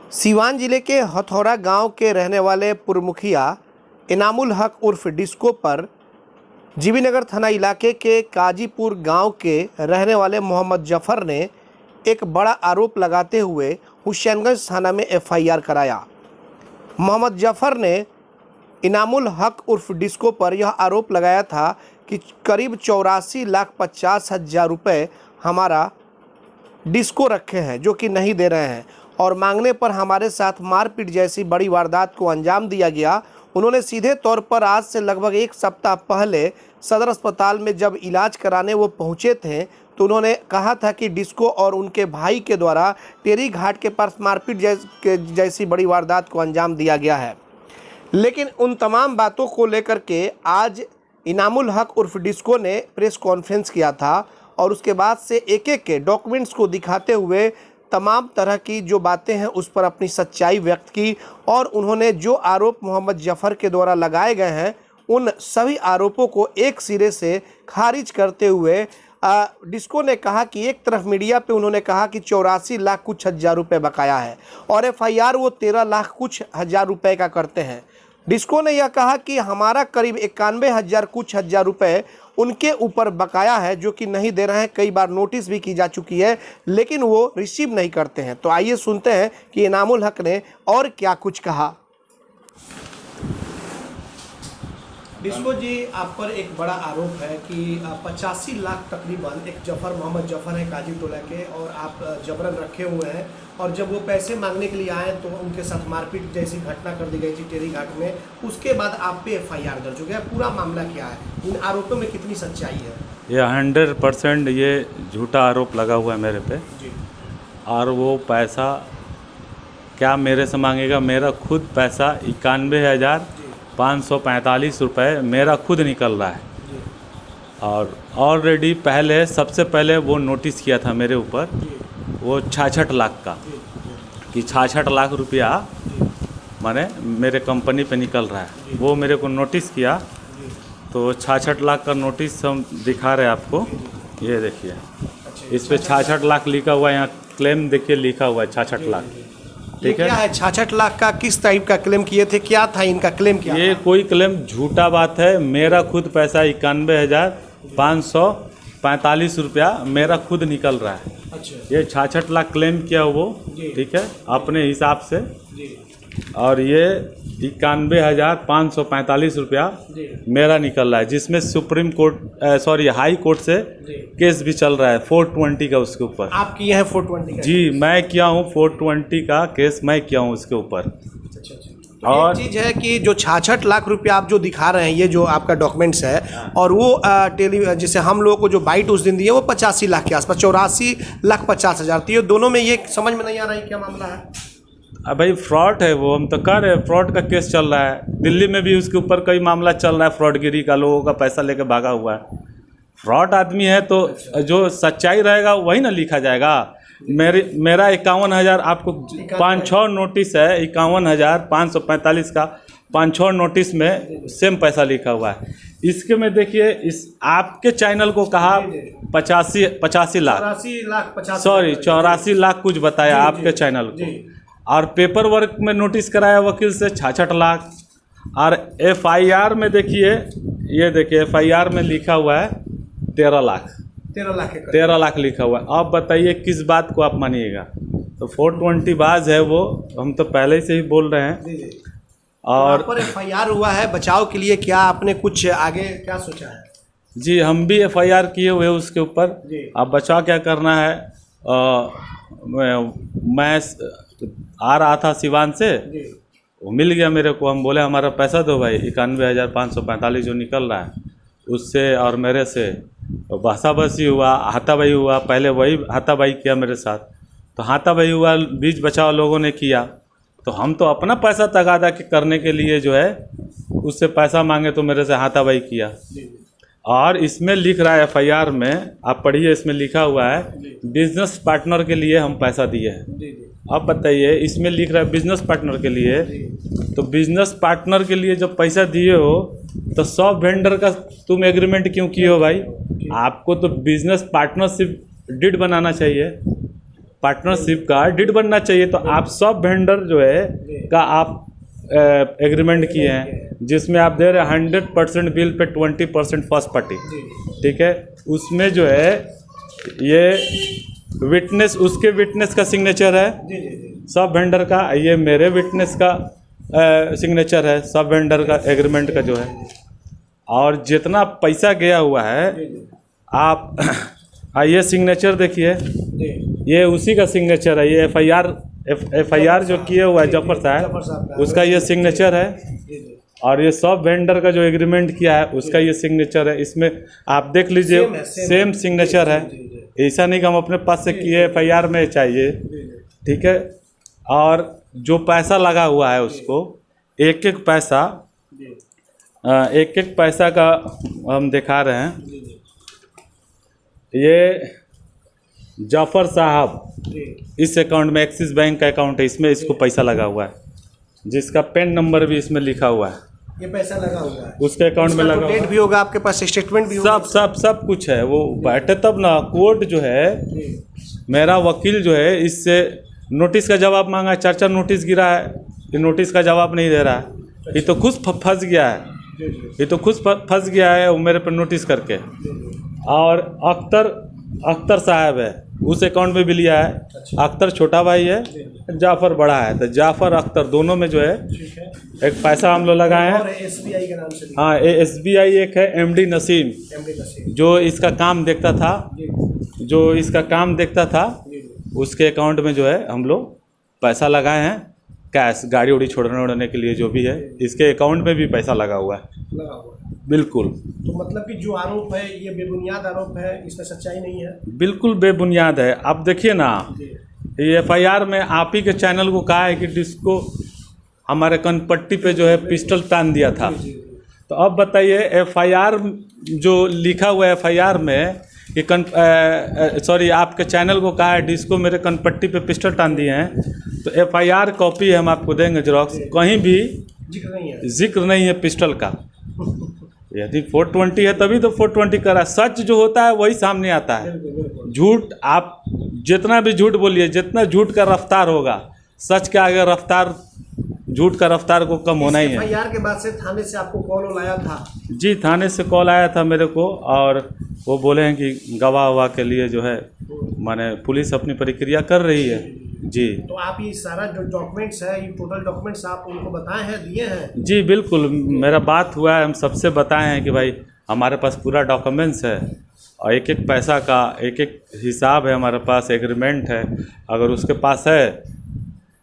सीवान जिले के हथौड़ा गांव के रहने वाले पूर्व मुखिया इनामुल हक उर्फ डिस्को पर जीबीनगर थाना इलाके के काजीपुर गांव के रहने वाले मोहम्मद जफर ने एक बड़ा आरोप लगाते हुए हुसैनगंज थाना में एफआईआर कराया। मोहम्मद जफर ने इनामुल हक उर्फ डिस्को पर यह आरोप लगाया था कि करीब 84,50,000 रुपये हमारा डिस्को रखे हैं जो कि नहीं दे रहे हैं और मांगने पर हमारे साथ मारपीट जैसी बड़ी वारदात को अंजाम दिया गया। उन्होंने सीधे तौर पर आज से लगभग एक सप्ताह पहले सदर अस्पताल में जब इलाज कराने वो पहुंचे थे तो उन्होंने कहा था कि डिस्को और उनके भाई के द्वारा टेरी घाट के पास मारपीट जैसी बड़ी वारदात को अंजाम दिया गया है। लेकिन उन तमाम बातों को लेकर के आज इनामुल हक उर्फ डिस्को ने प्रेस कॉन्फ्रेंस किया था और उसके बाद से एक एक के डॉक्यूमेंट्स को दिखाते हुए तमाम तरह की जो बातें हैं उस पर अपनी सच्चाई व्यक्त की और उन्होंने जो आरोप मोहम्मद जफर के द्वारा लगाए गए हैं उन सभी आरोपों को एक सिरे से खारिज करते हुए डिस्को ने कहा कि एक तरफ मीडिया पे उन्होंने कहा कि 84 लाख कुछ हज़ार रुपये बकाया है और एफआईआर वो 13 लाख कुछ हज़ार रुपये का करते हैं। डिस्को ने यह कहा कि हमारा करीब 91,000 कुछ हज़ार रुपये उनके ऊपर बकाया है जो कि नहीं दे रहे हैं। कई बार नोटिस भी की जा चुकी है लेकिन वो रिसीव नहीं करते हैं। तो आइए सुनते हैं कि इनामुल हक ने और क्या कुछ कहा। डिस्को जी, आप पर एक बड़ा आरोप है कि 85 लाख तकरीबन एक जफर मोहम्मद जफर है काजी टोला के और आप जबरन रखे हुए हैं और जब वो पैसे मांगने के लिए आए तो उनके साथ मारपीट जैसी घटना कर दी गई थी टेरी घाट में। उसके बाद आप पे एफआईआर दर्ज हो गया। पूरा मामला क्या है, इन आरोपों में कितनी सच्चाई है? ये 100% ये झूठा आरोप लगा हुआ है मेरे पे जी। और वो पैसा क्या मेरे से मांगेगा? मेरा खुद पैसा 91,545 रुपये मेरा खुद निकल रहा है और ऑलरेडी पहले सबसे पहले वो नोटिस किया था मेरे ऊपर वो 66 लाख का कि 66 लाख रुपया माने मेरे कंपनी पे निकल रहा है। वो मेरे को नोटिस किया तो 66 लाख का नोटिस हम दिखा रहे हैं आपको। ये देखिए इस पे 66 लाख लिखा हुआ है, यहाँ क्लेम देखिए लिखा हुआ है 66 लाख। ठीक है, क्या है 66 लाख का? किस टाइप का क्लेम किए थे? क्या था इनका क्लेम? क्या ये कोई क्लेम झूठा बात है। मेरा खुद पैसा 91,545 रुपया मेरा खुद निकल रहा है। अच्छा। ये 66 लाख क्लेम किया वो, ठीक है, अपने हिसाब से। और ये 91,545 रुपया मेरा निकल रहा है जिसमें सुप्रीम कोर्ट हाई कोर्ट से केस भी चल रहा है 420 का उसके ऊपर। आप किए हैं 420 का? जी, मैं किया हूँ 420 का केस मैं किया हूँ उसके ऊपर। तो और चीज़ है कि जो 66 लाख रुपया आप जो दिखा रहे हैं ये जो आपका डॉक्यूमेंट्स है और वो जैसे हम लोगों को जो बाइट उस दिन दी है वो 85 लाख के आसपास 84,50,000 थी। दोनों में ये समझ में नहीं आ रहा है क्या मामला है? भाई फ्रॉड है वो, हम तो कह रहे हैं फ्रॉड का केस चल रहा है। दिल्ली में भी उसके ऊपर कई मामला चल रहा है फ्रॉडगिरी का, लोगों का पैसा लेके भागा हुआ है। फ्रॉड आदमी है तो जो सच्चाई रहेगा वही ना लिखा जाएगा। मेरा 51,000 आपको 5-6 नोटिस है 51,545 का 5-6 नोटिस में सेम पैसा लिखा हुआ है। इसके में देखिए इस आपके चैनल को कहा 85 लाख 84 लाख कुछ बताया आपके चैनल को और पेपर वर्क में नोटिस कराया वकील से 66 लाख। और एफआईआर में देखिए ये देखिए एफआईआर में लिखा हुआ है 13 लाख लिखा हुआ है। आप बताइए किस बात को आप मानिएगा? तो 420 बाज है वो, हम तो पहले से ही बोल रहे हैं। और पर एफआईआर हुआ है बचाव के लिए, क्या आपने कुछ आगे क्या सोचा है? जी, हम भी एफआईआर किए हुए उसके ऊपर। अब बचाव क्या करना है? मैं आ रहा था सिवान से, वो मिल गया मेरे को। हम बोले हमारा पैसा दो भाई, 91,545 जो निकल रहा है उससे और मेरे से बहसाबसी हुआ, हाथापाई हुआ। पहले वही हाथापाई किया मेरे साथ, तो हाथापाई हुआ, बीच बचाव लोगों ने किया। तो हम तो अपना पैसा तगादा करने के लिए जो है उससे पैसा मांगे तो मेरे से हाथापाई किया। और इसमें लिख रहा है एफआईआर में, आप पढ़िए, इसमें लिखा हुआ है बिजनेस पार्टनर के लिए हम पैसा दिए हैं। अब बताइए इसमें लिख रहा है बिजनेस पार्टनर के लिए, तो बिजनेस पार्टनर के लिए जब पैसा दिए हो तो सब वेंडर का तुम एग्रीमेंट क्यों किए हो भाई? आपको तो बिजनेस पार्टनरशिप डीड बनाना चाहिए। पार्टनरशिप का डिड बनना चाहिए। तो आप सब वेंडर जो है का आप एग्रीमेंट किए हैं, जिसमें आप दे रहे हैं 100% बिल पे 20% फर्स्ट पार्टी, ठीक है। उसमें जो है ये विटनेस, उसके विटनेस का सिग्नेचर है सब वेंडर का, ये मेरे विटनेस का सिग्नेचर है सब वेंडर का एग्रीमेंट का जो है। और जितना पैसा गया हुआ है आप ये सिग्नेचर देखिए, ये उसी का सिग्नेचर है। ये एफआईआर जो किए हुआ है जफर साहब, उसका ये सिग्नेचर है। और ये सब वेंडर का जो एग्रीमेंट किया है उसका ये सिग्नेचर है। इसमें आप देख लीजिए सेम सिग्नेचर है। ऐसा नहीं कि हम अपने पास से किए एफआईआर में चाहिए, ठीक है। और जो पैसा लगा हुआ है उसको एक एक पैसा का हम दिखा रहे हैं। ये जाफर साहब इस अकाउंट में, एक्सिस बैंक का अकाउंट है, इसमें इसको पैसा लगा हुआ है, जिसका पेन नंबर भी इसमें लिखा हुआ है। ये पैसा लगा हुआ है उसके अकाउंट में लगा हुआ है। भी होगा आपके पास, स्टेटमेंट भी होगा, सब कुछ है। वो बैठे तब ना, कोर्ट जो है मेरा वकील जो है इससे नोटिस का जवाब मांगा, 4 नोटिस गिरा है, ये नोटिस का जवाब नहीं दे रहा है। ये तो खुद फंस गया है, ये तो खुद फंस गया है वो मेरे पर नोटिस करके। और अख्तर साहब है, उस अकाउंट में भी लिया है। अख्तर छोटा भाई है, जाफर बड़ा है, तो जाफर अख्तर दोनों में जो है एक पैसा हम लोग लगाए हैं। एसबीआई के नाम से, हाँ, एसबीआई एक है, एमडी नसीम जो इसका काम देखता था, उसके अकाउंट में जो है हम लोग पैसा लगाए हैं। कैश, गाड़ी उड़ी छोड़ने के लिए जो भी है, इसके अकाउंट में भी पैसा लगा हुआ है। बिल्कुल। तो मतलब कि जो आरोप है ये बेबुनियाद आरोप है, इसमें सच्चाई नहीं है? बिल्कुल बेबुनियाद है। आप देखिए ना, ये एफआईआर में आप ही के चैनल को कहा है कि डिस्को हमारे कनपट्टी पे जो है पिस्टल तान दिया था। तो अब बताइए, एफआईआर जो लिखा हुआ है एफआईआर में कि सॉरी, आपके चैनल को कहा है डिस्को मेरे कनपट्टी पे पिस्टल तान दिए हैं। तो एफआईआर कॉपी हम आपको देंगे जेरॉक्स, कहीं भी जिक्र नहीं है पिस्टल का। यदि 420 है तभी तो 420 करा। सच जो होता है वही सामने आता है। झूठ, आप जितना भी झूठ बोलिए, जितना झूठ का रफ्तार होगा, सच के आगे रफ्तार, झूठ का रफ्तार को कम होना ही है। एफआईआर के बाद से थाने से आपको कॉल आया था? जी, थाने से कॉल आया था मेरे को, और वो बोले हैं कि गवाह ववाह के लिए जो है माने पुलिस अपनी प्रक्रिया कर रही है। जी, तो आप ये सारा जो डॉक्यूमेंट्स है, ये टोटल डॉक्यूमेंट्स आप उनको बताए हैं, दिए हैं? जी बिल्कुल, मेरा बात हुआ है, हम सबसे बताए हैं कि भाई हमारे पास पूरा डॉक्यूमेंट्स है और एक एक पैसा का एक एक हिसाब है हमारे पास, एग्रीमेंट है। अगर उसके पास है,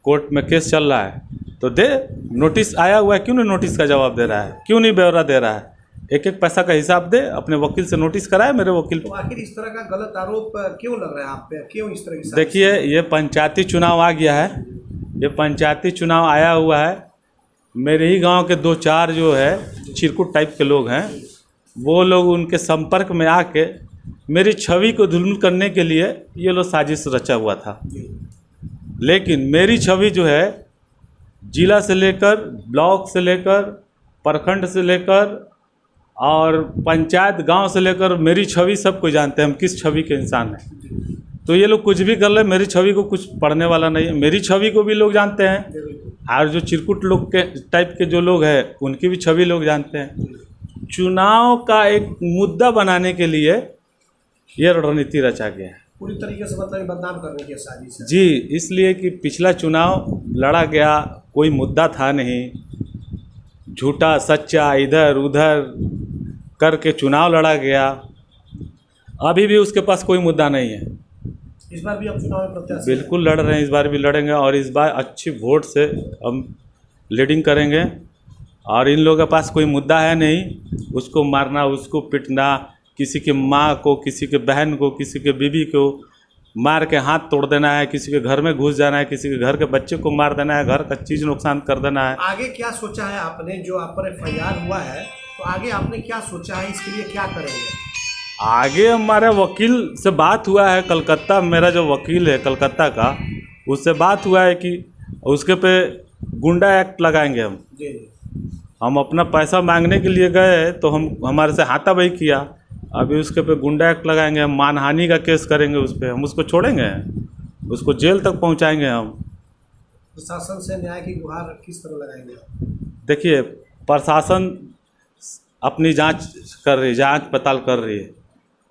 कोर्ट में केस चल रहा है तो दे, नोटिस आया हुआ है, क्यों नहीं नोटिस का जवाब दे रहा है, क्यों नहीं ब्यौरा दे रहा है, एक एक पैसा का हिसाब दे, अपने वकील से नोटिस कराए मेरे वकील। तो आखिर इस तरह का गलत आरोप क्यों लग रहा है आप पे, क्यों इस तरह की? देखिए, ये पंचायती चुनाव आ गया है, ये पंचायती चुनाव आया हुआ है। मेरे ही गांव के 2-4 जो है चिरकुट टाइप के लोग हैं, वो लोग उनके संपर्क में आके मेरी छवि को धूमिल करने के लिए ये लोग साजिश रचा हुआ था। लेकिन मेरी छवि जो है जिला से लेकर, ब्लॉक से लेकर, प्रखंड से लेकर और पंचायत गांव से लेकर, मेरी छवि सब कोई जानते हैं हम किस छवि के इंसान हैं। तो ये लोग कुछ भी कर ले, मेरी छवि को कुछ पढ़ने वाला नहीं है। मेरी छवि को भी लोग जानते हैं, और जो चिरकुट लोग के टाइप के जो लोग हैं उनकी भी छवि लोग जानते हैं। चुनाव का एक मुद्दा बनाने के लिए ये रणनीति रचा गया है, पूरी तरीके से मतलब बदनाम करने की साजिश है। जी, इसलिए कि पिछला चुनाव लड़ा गया, कोई मुद्दा था नहीं, झूठा सच्चा इधर उधर करके चुनाव लड़ा गया। अभी भी उसके पास कोई मुद्दा नहीं है। इस बार भी आप चुनाव में प्रत्याशी? बिल्कुल लड़ रहे हैं, इस बार भी लड़ेंगे, और इस बार अच्छी वोट से हम लीडिंग करेंगे। और इन लोगों के पास कोई मुद्दा है नहीं, उसको मारना, उसको पिटना, किसी की माँ को, किसी के बहन को, किसी के बीवी को मार के हाथ तोड़ देना है, किसी के घर में घुस जाना है, किसी के घर के बच्चे को मार देना है, घर का चीज़ नुकसान कर देना है। आगे क्या सोचा है आपने? जो आप पर एफआईआर हुआ है, तो आगे आपने क्या सोचा है, इसके लिए क्या करेंगे? आगे हमारे वकील से बात हुआ है, कलकत्ता, मेरा जो वकील है कलकत्ता का, उससे बात हुआ है कि उसके पे गुंडा एक्ट लगाएंगे हम। हम अपना पैसा मांगने के लिए गए तो हमारे से हाथापाई किया, अभी उसके पे गुंडा एक्ट लगाएंगे, हम मानहानि का केस करेंगे उस पर, हम उसको छोड़ेंगे? उसको जेल तक पहुंचाएंगे हम। प्रशासन से न्याय की गुहार किस तरह लगाएंगे आप? देखिए, प्रशासन अपनी जांच कर रही है, जांच पड़ताल कर रही है।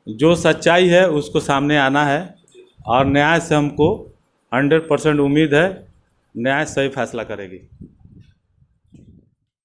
जो सच्चाई है उसको सामने आना है और न्याय से हमको 100% उम्मीद है, न्याय सही फैसला करेगी।